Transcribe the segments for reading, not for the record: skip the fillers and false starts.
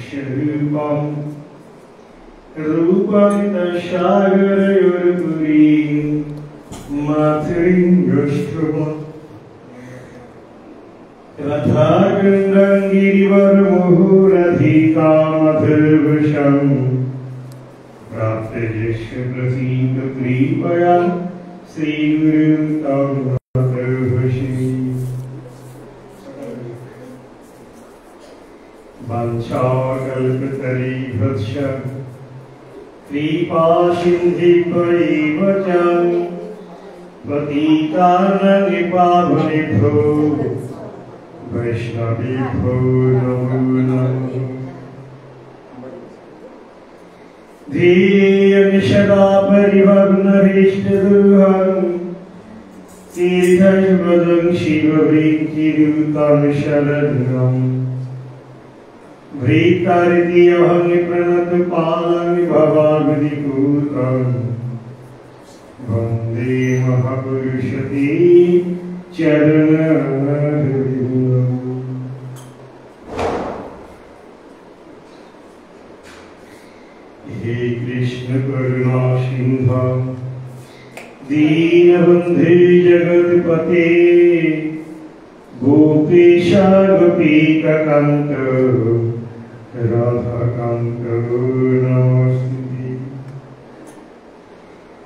स्वरूपम् रूपं सागरयोर्पुरीं मातृङ्गश्रुमम् रथागण्डं गिरिवरमुहुरधिकामधुर्वशम् प्राप्तयशप्रसीदकृपया श्रीगुरुं तं मातर्वशी वाञ्छाकल्पतरुभ्यश्च कृपासिन्धुभ्यैव च पतितानां पावनेभ्यो वैष्णवेभ्यो नमो नमः। ध्येयं सदा परिभग्नभीष्टदुःखं तीर्थं शिववेङ्किरुतं शरणम् भ्रीकारितियहं प्रणतपालं भवाब्धिपूतं वन्दे महापुरुषते चरणरविन्दम्। हे कृष्ण करुणा सिन्धु दीनबन्धु जगत्पते गोपेश गोपिकान्त राधाकान्त नमोऽस्तुते।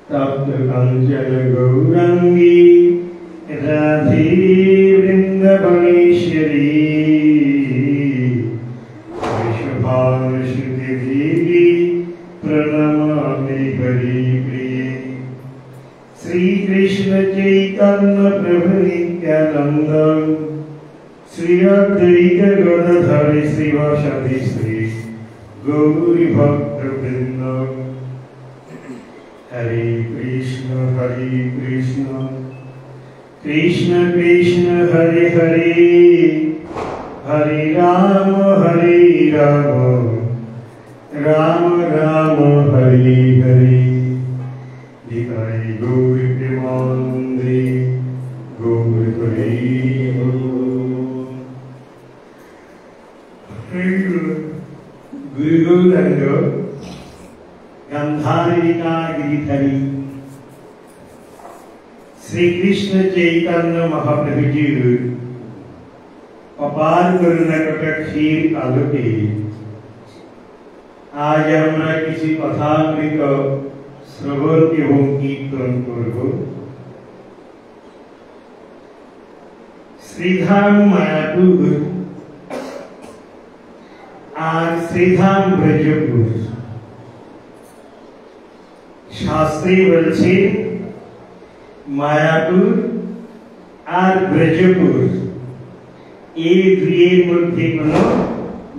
तप्त काञ्चन गौराङ्गी राधे वृन्दवनेश्वरी वृषभानुसुते देवी प्रणमामि हरिप्रिये। श्रीकृष्ण चैतन्य प्रभु नित्यानन्द श्री अद्वैत गदाधर श्रीवासादि श्री गौरी भक्तवृन्द। हरे कृष्ण कृष्ण कृष्ण हरे हरे हरे राम राम राम हरे हरे। निताय गौर प्रेमानंदे गौर हरे गुरु गौरांग गंधारिका गिरिधरी श्री कृष्ण चैतन्य महाप्रभुजीर अपार करुणा कटाक्षेर आलोके आज আমরা কিছু কথামৃত শ্রবণ এবং কীর্তন করব। শ্রীধাম মায়াপুর আর শ্রীধাম ব্রজপুর। শাস্ত্রে বলছে মায়াপুর আর ব্রজপুর এই দুইয়ের মধ্যে কোনো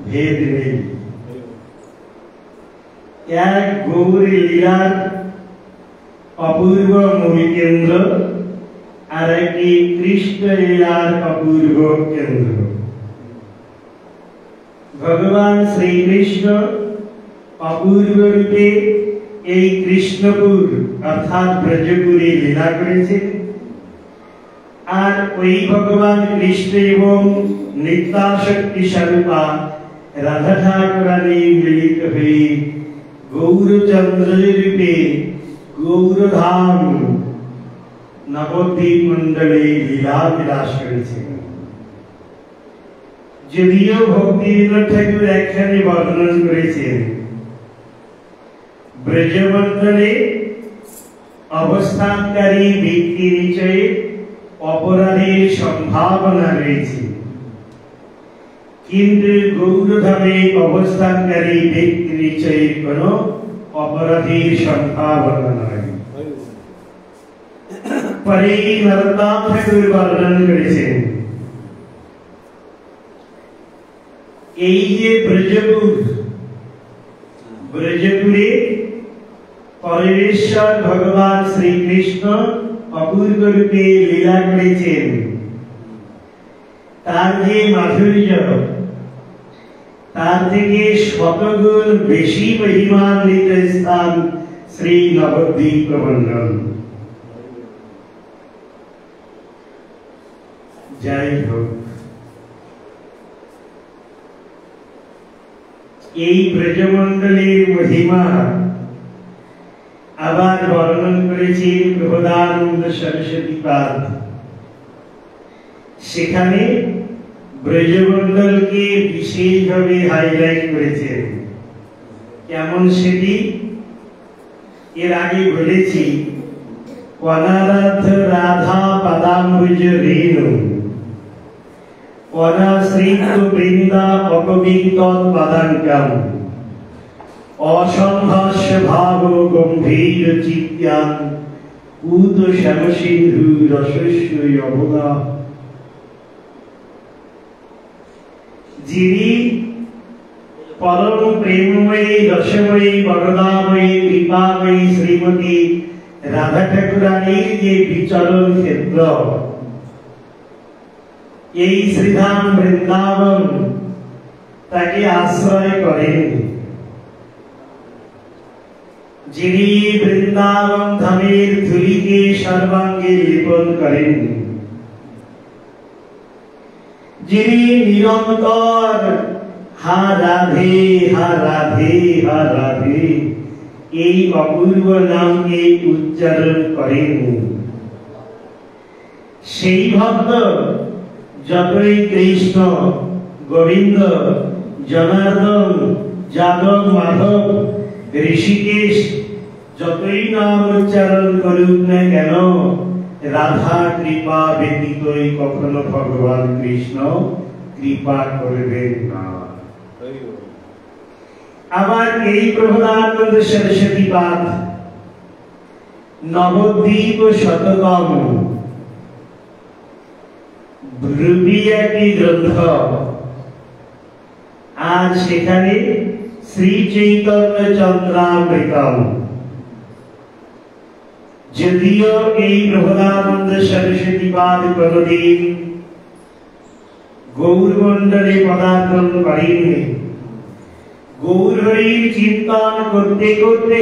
ভেদ নেই। এক গৌর লীলার অপূর্ব মূল কেন্দ্র আর একটি কৃষ্ণ লীলার অপূর্ব কেন্দ্র। ভগবান শ্রীকৃষ্ণ অপূর্ব রূপে এই কৃষ্ণপুর অর্থাৎ ব্রজপুরে লীলা করেছেন আর ওই ভগবান কৃষ্ণ এবং নিত্যাশক্তি স্বরূপা রাধা ঠাকুরানী মিলিত হয়ে গৌরচন্দ্র রূপে গৌরধাম নবদ্বীপ মন্ডলে লীলা বিলাস করেছেন। যদিও ভক্তিবিনোদ ঠাকুর একখানে বর্ণন করেছেন ব্রজমন্ডলে অবস্থানকারী ব্যক্তি নিশ্চয় অপরাধের সম্ভাবনা রয়েছে, কিন্তু গৌরধামে অবস্থানকারী ব্যক্তি নিশ্চয় কোনো অপরাধের সম্ভাবনা নাই। পরে নরোত্তম ঠাকুর বর্ণন করেছেন এই যে ব্রজপুরে পরমেশ্বর ভগবান শ্রীকৃষ্ণ অপূর্ব রূপে লীলা করেছেন, তার যে মাধুর্য তার থেকে শতগুণ বেশি মহিমান্বিত স্থান শ্রী নবদ্বীপ মন্ডল। যাই হোক, এই ব্রজমণ্ডলের মহিমা আবার বর্ণন করেছেন প্রবোধানন্দ সরস্বতী পাদ। সেখানে ব্রজমণ্ডলকে বিশেষভাবে হাইলাইট করেছেন। কেমন সেটি এর আগে বলেছি। অনারাধ্য রাধা পদাম্বুজ রেণু অনাশ্রিত বৃন্দা অপবিত পদাঙ্কম অসংঘর্ষ ভাব গম্ভীর চিত্যান উদ শ্যামসিন্ধু রসস্য অবগা। যিনি পরম প্রেমময়ী রসময়ী বরদাময়ী কৃপাময়ী শ্রীমতী রাধা ঠাকুরানীর যে বিচরণ ক্ষেত্র, এই শ্রীধাম বৃন্দাবন তাকে আশ্রয় করেন, যিনি বৃন্দাবন ধামের ধুলিকে সর্বাঙ্গে লেপন করেন, যিনি নিরন্তর হা রাধে হা রাধে হা রাধে এই অপূর্ব নামকে উচ্চারণ করেন, সেই ভক্ত যতই কৃষ্ণ গোবিন্দ জনার্দন যাদব মাধব ঋষিকেশ যতই নাম উচ্চারণ করুক না কেন, রাধা কৃপা ব্যতীতই কখনো ভগবান কৃষ্ণ কৃপা করবেন না। আবার এই প্রবোধানন্দ সরস্বতী পাদ নবদ্বীপ শতকম রূপী একটি গ্রন্থ। আজ সেখানে শ্রী চৈতন্য চন্দ্রামৃতম। যদিও এই প্রবোধানন্দ সরস্বতী পাদ কোনদিন গৌরমণ্ডলে পদার্পণ করেননি, গৌরহরির চিন্তন করতে করতে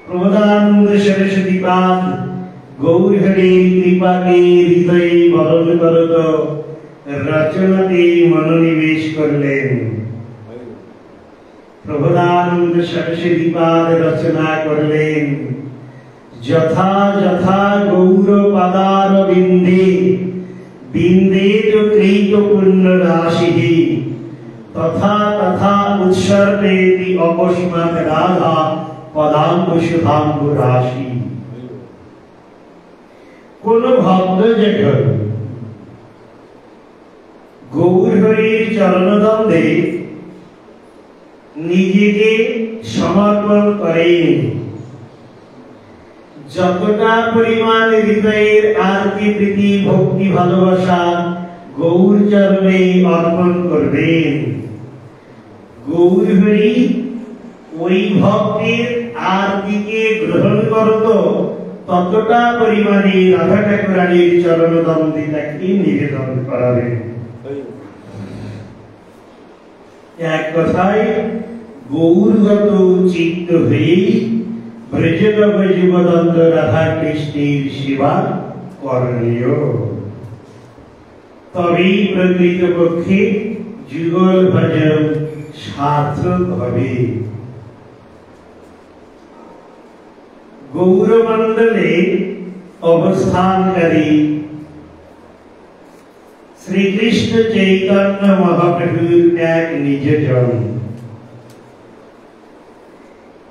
প্রবোধানন্দ সরস্বতী পাদ গৌরহরির কৃপাকে হৃদয়ে বরণ করত রচনাতে মনোনিবেশ করলেন। প্রবোধানন্দ সরস্বতী পাদ রচনা করলেন যথা যথা গৌর পদার বিন্দে বিন্দে তো কৃত পুণ্য রাশি তথা তথা উৎসর্গেতি অকস্মাৎ রাধা পদাঙ্গ সুধাঙ্গ রাশি। কোন ভক্ত যখন গৌরহরির চরণদ্বন্দ্বে নিজেকে সমর্পণ করেন, যতটা পরিমাণ হৃদয়ের আরতি প্রীতি ভক্তি ভালোবাসা গৌর চরণে অর্পণ করবেন, গৌরহরি ওই ভক্তের আরতিকে গ্রহণ করত ততটা পরিমাণে রাধা ঠাকুরানীর চরণদ্বন্দ্বে তাকে নিবেদন করাবেন। এক কথায় গৌরগত চিত্ত হয়ে ব্রজনব যুবদন্ত রাধা কৃষ্ণের সেবা করণীয়, তবেই প্রকৃতপক্ষে যুগল ভজন সার্থক হবে। গৌরমণ্ডলে অবস্থানকারী শ্রীকৃষ্ণ চৈতন্য মহাপ্রভুর এক নিজজন,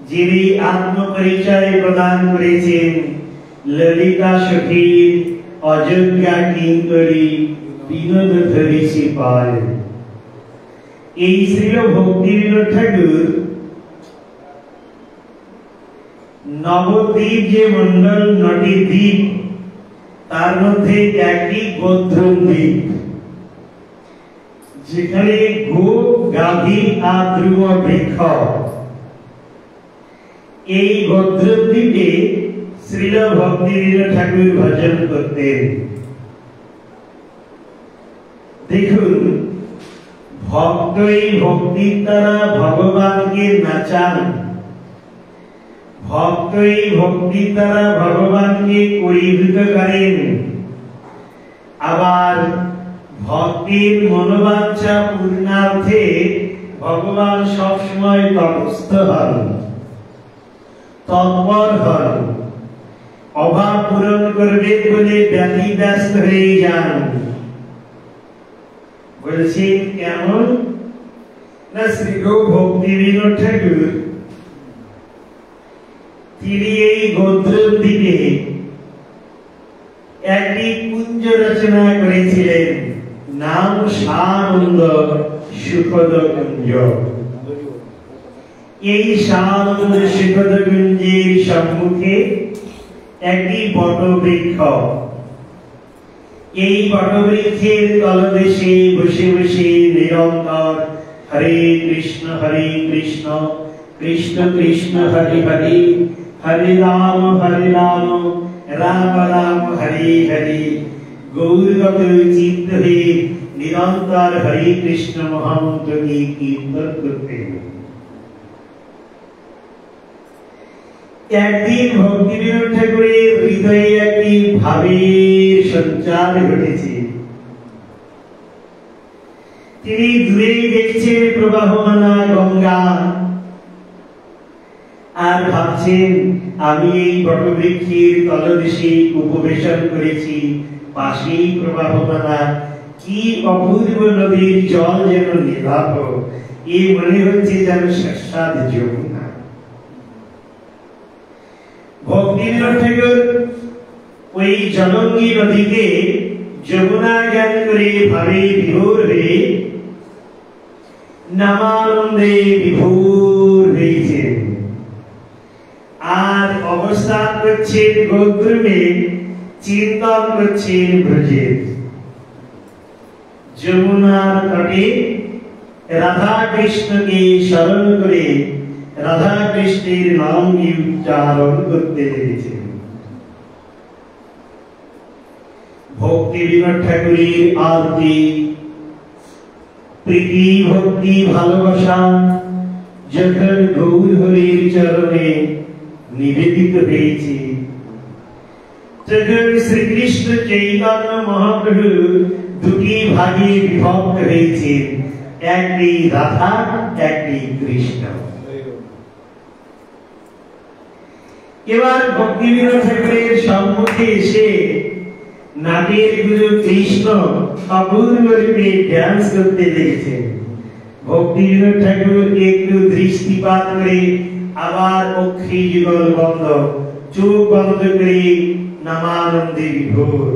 যিনি আত্মপরিচয় প্রদান করেছেন ললিতা সখীর অযোগ্যা কিঙ্করী বিনোদ ধরিছি পায়। এই শ্রীল ভক্তিবিনোদ ঠাকুর নবদ্বীপ যে মন্ডল 9টি দ্বীপ, তার মধ্যে একটি গোধ্রম দ্বীপ, যেখানে গো গাভী আর ধ্রুব বৃক্ষ। এই গোধ্রম দ্বীপে শ্রীল ভক্তিবিনোদ ঠাকুর ভজন করতেন। দেখুন, ভক্তই ভক্তির দ্বারা ভগবানকে নাচান, ভক্তই ভক্তির দ্বারা ভগবানকে পরিভূত করেন, আবার ভক্তির মনোবাঞ্ছা পূর্ণার্থে ভগবান সব সময় তটস্থ হন, তৎপর হন, অভাব পূরণ করবে বলে ব্যতিব্যস্ত হয়ে যান। বলছেন কেমন না, শ্রী ভক্তিবিনোদ ঠাকুর তিনি এই গোত্রদ্বীপে একটি কুঞ্জ রচনা করেছিলেন, নাম সানন্দ সুখদ কুঞ্জ। এই সানন্দ সুখদ কুঞ্জের সম্মুখে একটি বটবৃক্ষ। এই বটবৃক্ষের তলদেশে বসে বসে নিরন্তর হরে কৃষ্ণ কৃষ্ণ কৃষ্ণ হরে হরে, হরে রাম রাম রাম হরে হরে, গৌরগত চিত্ত হয়ে নিরন্তর হরে কৃষ্ণ মহামন্ত্র কি কীর্তন করতেন। একদিন ভক্তিবিনোদ ঠাকুরের হৃদয়ে একটি ভাবের সঞ্চার ঘটেছে। তিনি দূরে দেখছেন প্রবাহমানা গঙ্গা, আর ভাবছেন আমি এই বটবৃক্ষের তলদেশে উপবেশন করেছি, পাশেই প্রবাহমানা, কি অপূর্ব নদীর জল যেন নীলাভ, এই মনে হচ্ছে যেন সাক্ষাৎ যমুনা। ভক্তিবিনোদ ঠাকুর ওই জলঙ্গি নদীকে যমুনা জ্ঞান করে ভাবে বিভোর হয়ে নামানন্দে বিভোর হয়েছেন, আর অবস্থান করছেন গোত্রমে, চিন্তন করছেন ব্রজের। যমুনার তটে রাধা কৃষ্ণকে স্মরণ করে রাধা কৃষ্ণের নাম উচ্চারণ করতে লেগেছেন। ভক্তিবিনোদ ঠাকুরের আরতি, প্রীতি, ভক্তি, ভালোবাসা যখন গৌর হরির চরণে নিবেদিত হয়েছে, তখন শ্রীকৃষ্ণ চৈতন্য মহাপ্রভু দুটি ভাগে বিভক্ত হয়েছে, একটি রাধা, একটি কৃষ্ণ। এবার ভক্তিবিনোদ ঠাকুরের সম্মুখে এসে নাটের গুরু কৃষ্ণ অপূর্ব রূপে ডান্স করতে লেগেছেন। ভক্তিবিনোদ ঠাকুর একটু দৃষ্টিপাত করে আবার অক্ষি যুগল বন্ধ, চোখ বন্ধ করে নামানন্দে বিভোর।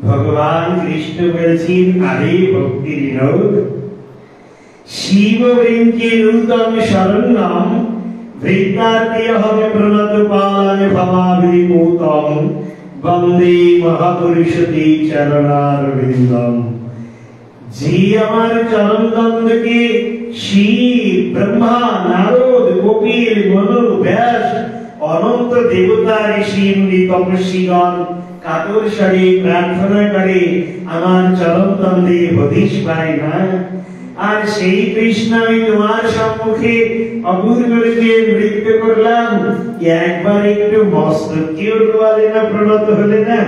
ভগবান কৃষ্ণ বলছেন, আরে ভক্তিবিনোদ, শিব বৃন্কে নূতন শরণ্যম ভৃত্যার্থ্যহং প্রণত পালনে ভবাবিমূতম বন্দে মহাপুরুষতে চরণারবিন্দম। যে আমার চরণদ্বন্দ্বকে শিব, ব্রহ্মা, নারদ, কপিল, মনু, ব্যাস, অনন্ত দেবতা, ঋষি, মুনি, তপস্বীগণ কাতর স্বরে প্রার্থনা করে আমার চরণদ্বন্দ্বে হদিশ পায় না, আর সেই কৃষ্ণ আমি তোমার সম্মুখে অপূর্ব রূপে নৃত্য করলাম, একবার একটু মস্তকে উঠবালে না, প্রণত হলে না?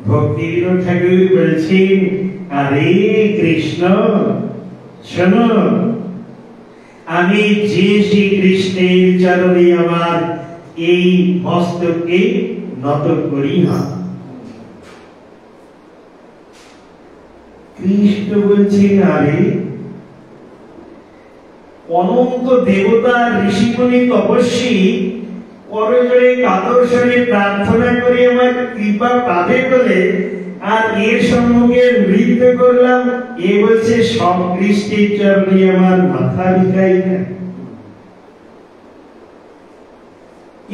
ভক্তিবিনোদ ঠাকুর বলছেন, আরে কৃষ্ণ শোনো, আমি যে শ্রী কৃষ্ণের চরণে আমার এই মস্তকে নত করি না। কৃষ্ণ বলছেন, আরে অনন্ত দেবতা, ঋষিমুনি, তপস্বী করজোড়ে কাতর স্বরে প্রার্থনা করে আমার কৃপা পাবে বলে, আর এর সম্মুখে নৃত্য করলাম, এ বলছে সব কৃষ্ণের চরণে আমার মাথা বিকাই না।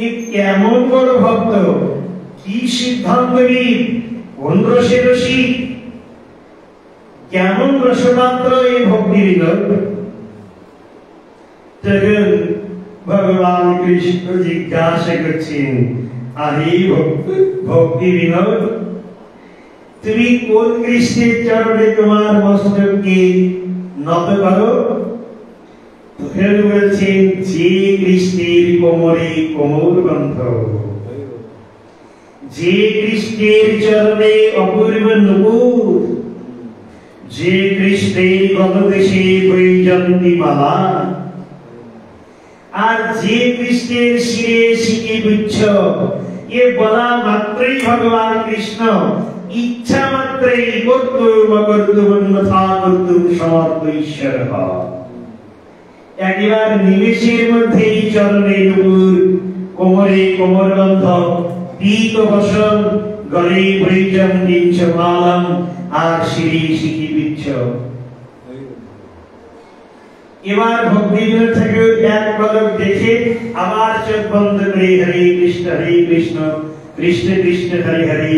এ কেমন বড় ভক্ত, কি সিদ্ধান্ত নিই, কোন রসে রসিক, কেমন রসপাত্র এই ভক্তিবিনোদ। তখন ভগবান কৃষ্ণ জিজ্ঞাসা করছেন, আরে ভক্তিবিনোদ, তুমি কোন কৃষ্ণের চরণে তোমার মস্তককে নত করো? তখন বলছেন, যে কৃষ্ণের কোমরে কোমর বন্ধ, যে কৃষ্ণের চরণে অপূর্ব নূপুর যে কৃষ্ণের গলদেশে বৈজয়ন্তী মালা, আর যে কৃষ্ণের শিরে শিখি গুচ্ছ, এ বলা মাত্রই ভগবান কৃষ্ণ ইচ্ছা মাত্রই কর্তুম অকর্তুম অন্যথা কর্তুম সমর্থ ঈশ্বর। একবার নিমেষের মধ্যেই চরণে নুপুর, কোমরে কোমরবন্ধ, পীত বসন, গলে বৈজয়ন্তী মালাম, আর শিরে শিখি গুচ্ছ। এবার ভক্তিবিনোদ ঠাকুর এক পলক দেখে আবার চোখ বন্ধ করে হরে কৃষ্ণ কৃষ্ণ কৃষ্ণ হরে হরে,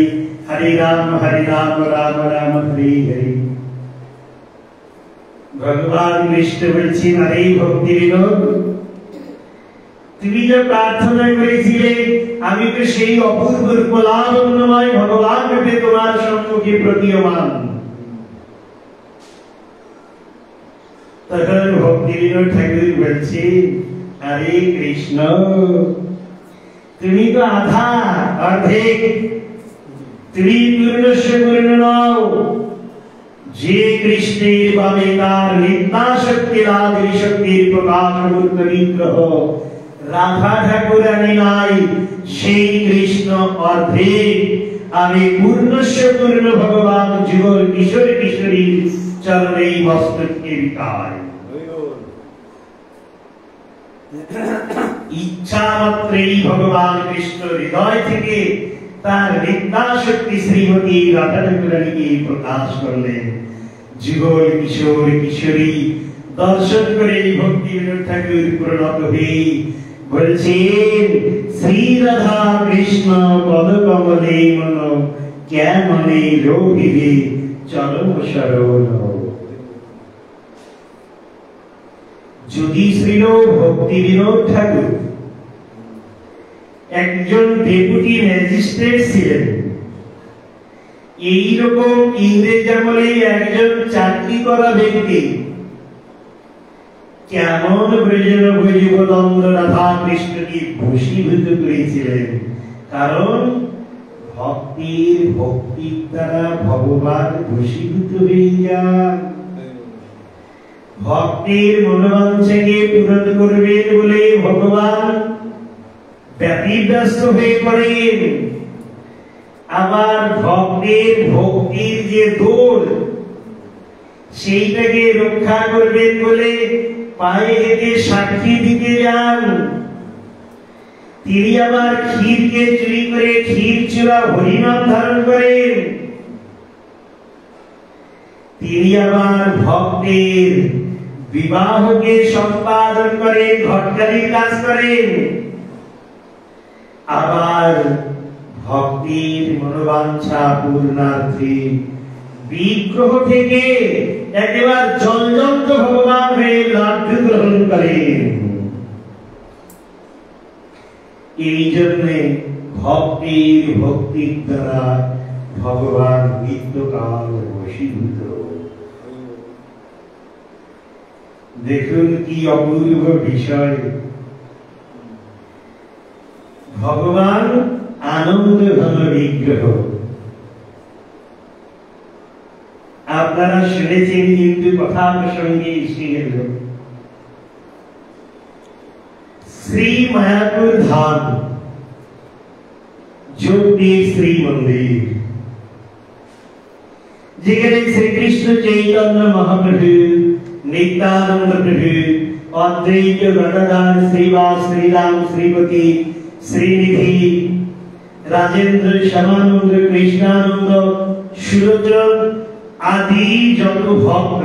হরে রাম রাম রাম হরে হরে। ভগবান কৃষ্ণ বলছেন, আরে ভক্তিবিনোদ, তুমি যে প্রার্থনা করেছিলে আমি তো সেই অপূর্ব রূপলাবণ্যময় ভগবান রূপে তোমার সম্মুখে প্রতীয়মান। তখন ভক্তিবিনোদ ঠাকুর বলছে, আরে কৃষ্ণ, তুমি তো আধা অর্ধেক, তুমি পূর্ণস্য পূর্ণ নও। যে কৃষ্ণের বামে তার নিত্যাশক্তি রাধি শক্তির প্রকাশ মূর্ত বিগ্রহ রাধা ঠাকুরানী নাই, সেই কৃষ্ণ অর্ধেক, আমি পূর্ণস্য পূর্ণ ভগবান যুগল কিশোর কিশোরীর চরণেই মস্তকে বিকার। ইচ্ছা মাত্রেই ভগবান কৃষ্ণ হৃদয় থেকে তার নিত্যাশক্তি শ্রীমতী রাধা ঠাকুরানীকে প্রকাশ করলেন। যুগল কিশোর কিশোরী দর্শন করে ভক্তিবিনোদ ঠাকুর প্রণত হয়ে বলছেন, শ্রী রাধা কৃষ্ণ পদ কমলে মন কেমনে রহিবে চরম শরণ। যদি শ্রীল ভক্তিবিনোদ ঠাকুর একজন ডেপুটি ম্যাজিস্ট্রেট ছিলেন, এইরকম ইংরেজ আমলে একজন চাকরি করা ব্যক্তি কেমন ব্রজনভুজীবদন্দ রাধা কৃষ্ণকে বশীভূত করেছিলেন? কারণ ভক্তির দ্বারা ভগবান বশীভূত হয়ে যান। ভক্তির মনোবাঞ্ছাকে পূরণ করবেন বলে ভগবান ব্যতিব্যস্ত হয়ে পড়েন। আবার ভক্তির যে দৌড়, সেইটাকে রক্ষা করবেন বলে পায়ে হেঁটে সাক্ষী দিতে যান। তিনি আবার ক্ষীরকে চুরি করে ক্ষীর চূড়া হরিনাম ধারণ করেন। তিনি আবার ভক্তের বিবাহকে সম্পাদন করেন, ঘটকালির কাজ করেন। আবার ভক্তির মনোবাঞ্ছা পূর্ণার্থে বিগ্রহ থেকে একেবারে জলজন্ত ভগবান হয়ে লাড্ডু গ্রহণ করেন। এই জন্যে ভক্তির দ্বারা ভগবান নিত্যকাল বশীভূত। দেখুন কি অপূর্ব বিষয়। ভগবান আনন্দ ঘন বিগ্রহ। আপনারা শুনেছেন, কিন্তু কথা প্রসঙ্গে এসে গেল। শ্রী মায়াপুর ধাম, যোগদীপ শ্রী মন্দির, যেখানে শ্রীকৃষ্ণ চৈতন্য মহাপ্রভু, নিত্যানন্দ প্রভু, অদ্বৈত গদাধর, শ্রীবাস, শ্রীরাম, শ্রীপতি, শ্রীনিধি, রাজেন্দ্র, শ্যামানন্দ, কৃষ্ণানন্দ, সুরজন আদি যত ভক্ত,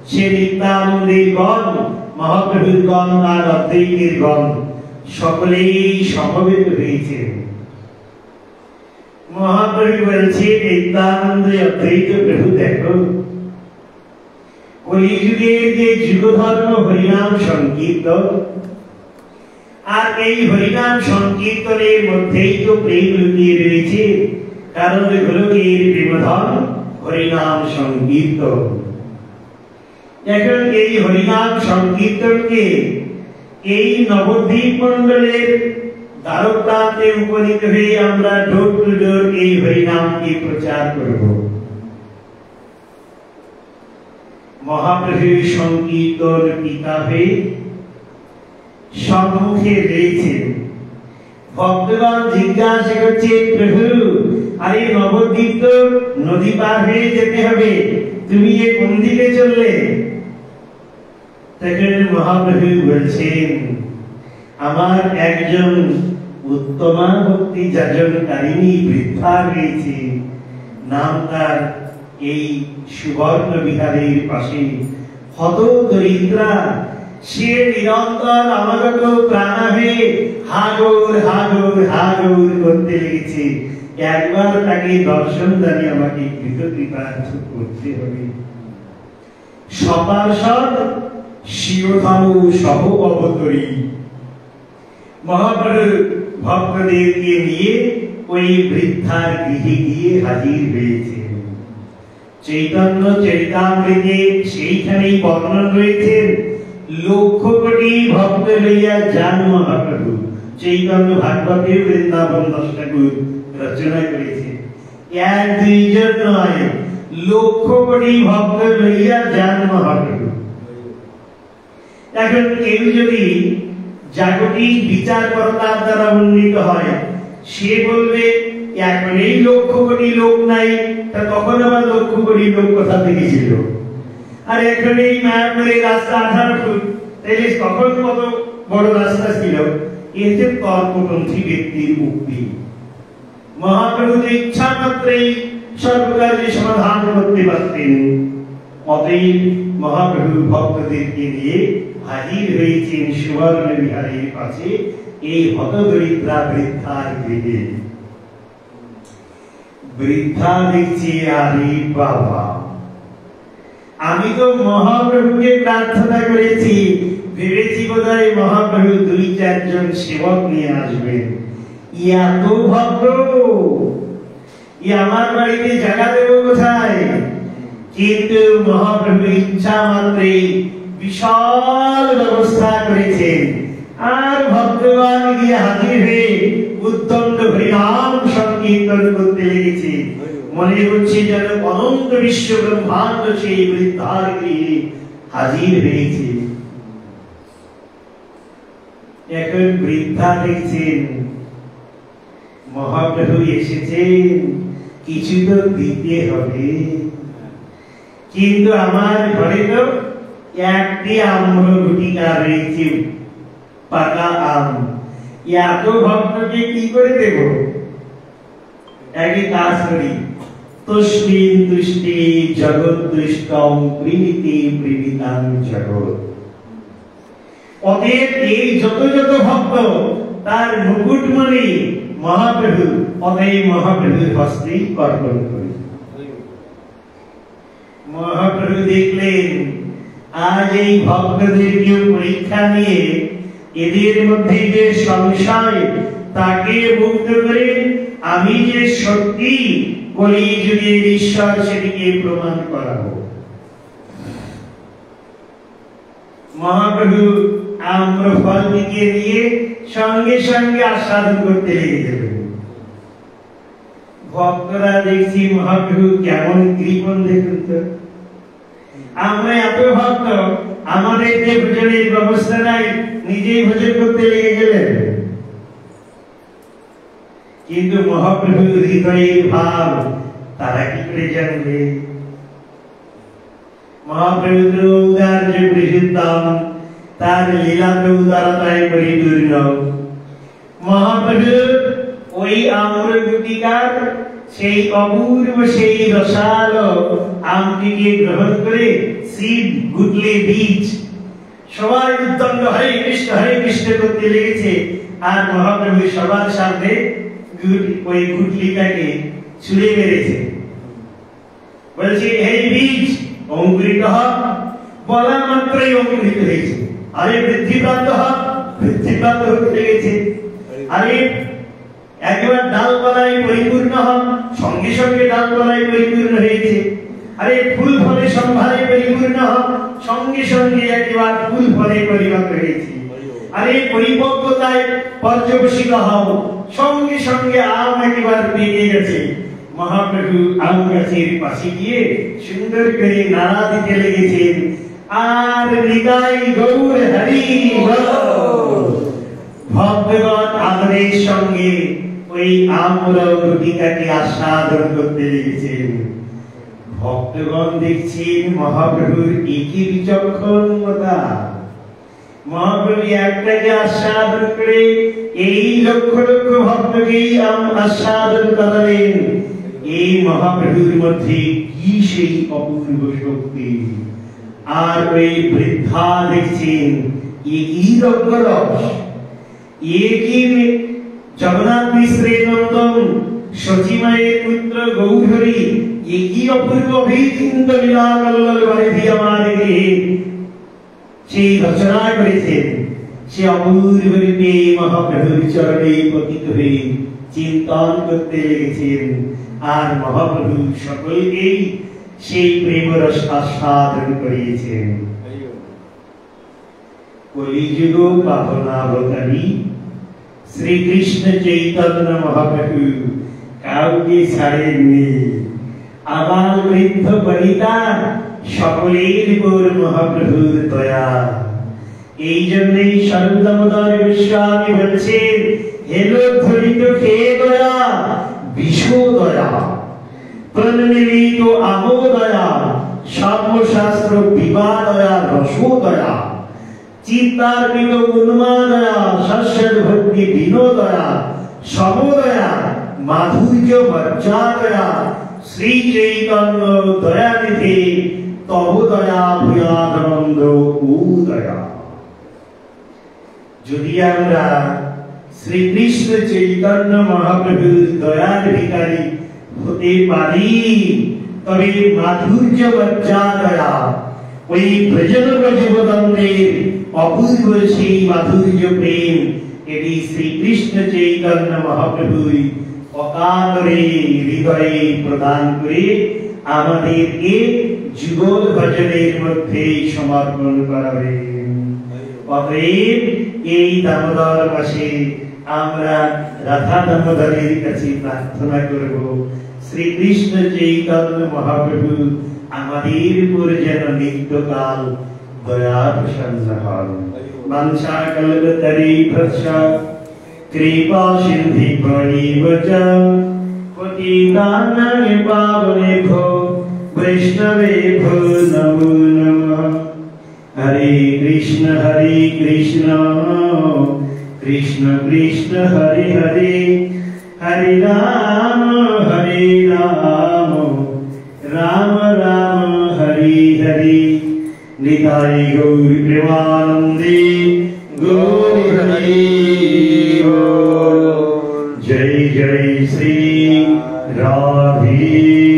সে নিত্যানন্দের গণ, মহাপ্রভুর গণ আর অদ্বৈতের গণ সকলেই সমবেত হয়েছে। মহাপ্রভু বলছে, নিত্যানন্দ অদ্বৈত প্রভু, দেখো কলিযুগের যে যুগধর্ম হরিনাম সংকীর্তন, আর এই হরিনাম সংকীর্তনের মধ্যেই তো প্রেম লুকিয়ে রয়েছে। কারণ হলো এর প্রেমধন হরিনাম সংকীর্তন। এখন এই হরিনাম সংকীর্তনকে এই নবদ্বীপ মন্ডলের দ্বারপ্রান্তে উপনীত হয়ে আমরা ডোর টু ডোর এই হরিনামকে প্রচার করব। মহাপ্রভুর সংকীর্তন পিতা হয়ে সম্মুখে রয়েছেন। ভক্তগণ জিজ্ঞাসা করছে, প্রভু আরে নবদ্বীপ তো নদী পার হয়ে যেতে হবে, তুমি এ কোন দিকে চললে? তখন মহাপ্রভু বলছেন, আমার একজন উত্তমা ভক্তি যাজনকারিণী বৃদ্ধা রয়েছে, নাম তার এই সুবর্ণ বিহারের পাশে হত দরিদ্রা, সে নিরন্তর আমাগত প্রাণাভে হাগর হাগর হাগর করতে লেগেছে। একবার তাকে দর্শন দানি আমাকে কৃতকৃপার্থ করতে হবে। সপার্ষদ শিরোধামু সহ অবতরী মহাপ্রভু ভক্তদেরকে নিয়ে ওই বৃদ্ধার গৃহে গিয়ে হাজির হয়েছে। চৈতন্য চরিতামৃতে সেইখানেই বর্ণন রয়েছেন, লক্ষ কোটি ভক্ত লইয়া যান মহাপ্রভু। চৈতন্য ভাগবতে বৃন্দাবন দাস ঠাকুর রচনা করেছে। এক দুইজন নয়, লক্ষ কোটি ভক্ত লইয়া যান মহাপ্রভু। এখন কেউ যদি জাগতিক বিচারকর্তার দ্বারা উন্নীত হয়, সে বলবে এখন এই লক্ষ কোটি লোক নাই, তা তখন আবার লক্ষ কোটি লোক কোথা থেকে ছিল? আর এখন এই মায়াপুরের রাস্তা 18 ফুট, তাহলে তখন কত বড় রাস্তা ছিল? এতে তর্কপন্থী ব্যক্তির উক্তি। মহাপ্রভু ইচ্ছা মাত্রেই সর্বকার্যের সমাধান করতে পারতেন। অতএব মহাপ্রভু ভক্তদেরকে নিয়ে হাজির হয়েছেন সুবর্ণ বিহারের পাশে এই হতদরিদ্রা বৃদ্ধার গৃহে। বৃদ্ধা দেখছে, আরে বাবা, আমি তো মহাপ্রভুকে প্রার্থনা করেছি, ভেবেছি বোধহয় মহাপ্রভু 2-4 জন সেবক নিয়ে আসবেন। এত ভক্ত, আমার বাড়িতে জায়গা দেব কোথায়? কিন্তু মহাপ্রভু ইচ্ছা মাত্রে বিশাল ব্যবস্থা করেছেন। আর ভক্তগণ গিয়ে হাজির হয়ে উদ্দণ্ড হরিনাম সংকীর্তন করতে লেগেছে। মনে হচ্ছে যেন অনন্ত বিশ্ব ব্রহ্মাণ্ড সেই বৃদ্ধার গৃহে হাজির হয়েছে। এখন বৃদ্ধা দেখছেন মহাপ্রভু এসেছেন, কিছু তো দিতে হবে। কিন্তু আমার ঘরে তো একটি আম্র গুটিকা রয়েছে, পাকা আম, এত ভক্তকে কি করে দেব? একই কাজ করি, তস্মিন তুষ্টি জগৎ দুষ্টম প্রিমিতি প্রিমিতাং জগৎ। অতএব এই যত যত ভক্ত তার মুকুটমণি মহাপ্রভু, অতএব মহাপ্রভুর হস্তে অর্পণ করি। মহাপ্রভু দেখলেন আজ এই ভক্তদেরকে পরীক্ষা নিয়ে এদের মধ্যে যে সংশয়, তাকে মুক্ত করে আমি যে সত্যি কলিযুগের ঈশ্বর সেটিকে প্রমাণ করাবো। মহাপ্রভু আম্রফলটিকে নিয়ে সঙ্গে সঙ্গে আস্বাদন করতে লেগে যাবেন। ভক্তরা দেখছি মহাপ্রভু কেমন কৃপণ, দেখুন তো, আমরা এত ভক্ত, আমাদের যে ভোজনের ব্যবস্থা নাই, নিজেই ভোজন করতে লেগে গেলেন। কিন্তু মহাপ্রভুর হৃদয়ের ভাব তারা কি করে জানবে? মহাপ্রভুর উদার যে বৃহত্তম, তার লীলাতে উদারতায় পরিপূর্ণ। মহাপ্রভু ওই আম্র গুটিকার সেই অপূর্ব সেই রসালো আমটিকে গ্রহণ করে সিড গুটলে বীজ সবাই উদ্দণ্ড হরে কৃষ্ণ করতে লেগেছে। আর মহাপ্রভু সবার সামনে ওই গুটলিটাকে ছুঁড়ে মেরেছে, বলছে এই বীজ অঙ্কুরিত হ। বলা মাত্রই অঙ্কুরিত হয়েছে। আরে বৃদ্ধিপ্রাপ্ত হ, বৃদ্ধিপ্রাপ্ত হতে লেগেছে। আরে একবার ডালপালায় পরিপূর্ণ হ, সঙ্গে সঙ্গে ডালপালায় পরিপূর্ণ হয়েছে। আরে ফুল ফলে সম্ভারে পরিপূর্ণ হ, সঙ্গে সঙ্গে একবার ফুল ফলে পরিণত হয়েছে। আরে পরিপক্কতায় পর্যবসিত হও, সঙ্গে সঙ্গে আম একবার পেকে গেছে। মহাপ্রভু আম গাছের পাশে গিয়ে সুন্দর করে নাড়া দিতে লেগেছেন, আর নিতাই গৌর হরি বল। ভক্তগণ আদরের সঙ্গে ওই আম্রটিকাকে আস্বাদন করতে লেগেছেন। ভক্তগণ দেখছেন মহাপ্রভুর একই বিচক্ষণতা। মহাপ্রভু একটাকে আস্বাদন করে এই লক্ষ লক্ষ ভক্তকে আস্বাদন করালেন। এই মহাপ্রভুর মধ্যে কি সেই অপূর্ব শক্তি! আর ওই বৃদ্ধা দেখছেন একই রঙ্গরস, একই জগন্নাথ মিশ্রের নন্দন, সচিমায়ের পুত্র গৌরহরি, একই অপূর্ব অভিচিন্ত লীলা কল্লোল বারিধি আমার গৃহে সেই রচনা করেছেন। সে অপূর্ব রূপে মহাপ্রভুর চরণে পতিত হয়ে চিন্তন করতে লেগেছেন। আর মহাপ্রভু সকলকেই সেই প্রেমরস আস্বাদন করিয়েছেন। কলিযুগ পাবনাবতারী শ্রীকৃষ্ণ চৈতন্য মহাপ্রভু কাউকে ছাড়েননি। আবাল বৃদ্ধ বনিতা সকলের উপর মহাপ্রভুর দয়া। এই জন্যই সর্বদামোদর গোস্বামী বলছেন, হেলো ধরিত খেয়ে দয়া, বিষ দয়া, প্রণমিলিত আবো দয়া, সাম্যশাস্ত্র বিবাদ দয়া, রস দয়া, চিত্তার্পিত উন্মাদয়া, শস্যদ ভক্তি বিনোদয়া, সমদয়া, মাধুর্য মর্যাদয়া, শ্রী চৈতন্য দয়ানিধি তব দয়া ভূয়ানন্দ উদয়া। যদি আমরা শ্রীকৃষ্ণ চৈতন্য মহাপ্রভুর দয়ার ভিখারী হতে পারি, তবে মাধুর্য মর্যাদয়া, ওই ব্রজনগ জীবদন্তের অপূর্ব সেই মাধুর্য প্রেম, এটি শ্রীকৃষ্ণ চৈতন্য মহাপ্রভুই অকাতরে হৃদয়ে প্রদান করে আমাদেরকে যুগল ভজনের মধ্যে সমর্পণ করাবেন। অতএব এই দামোদর মাসে আমরা রাধা দামোদরের কাছে প্রার্থনা করব, শ্রীকৃষ্ণ চৈতন্য মহাপ্রভু আমাদের উপর যেন নিত্যকাল দয়া প্রসন্ন হন। বাঞ্ছা কল্পতরী ভ্রশ কৃপা সিন্ধি প্রণীবচ পতিতানাং পাবনেভ্যো বৈষ্ণবেভ্যো নমো নমঃ। হরে কৃষ্ণ কৃষ্ণ কৃষ্ণ হরে হরে, হরে রাম রাম রাম হরে হরে। নিতাই গৌর প্রেমানন্দে গৌর হরি জয় জয় শ্রী রাধেশ্যাম।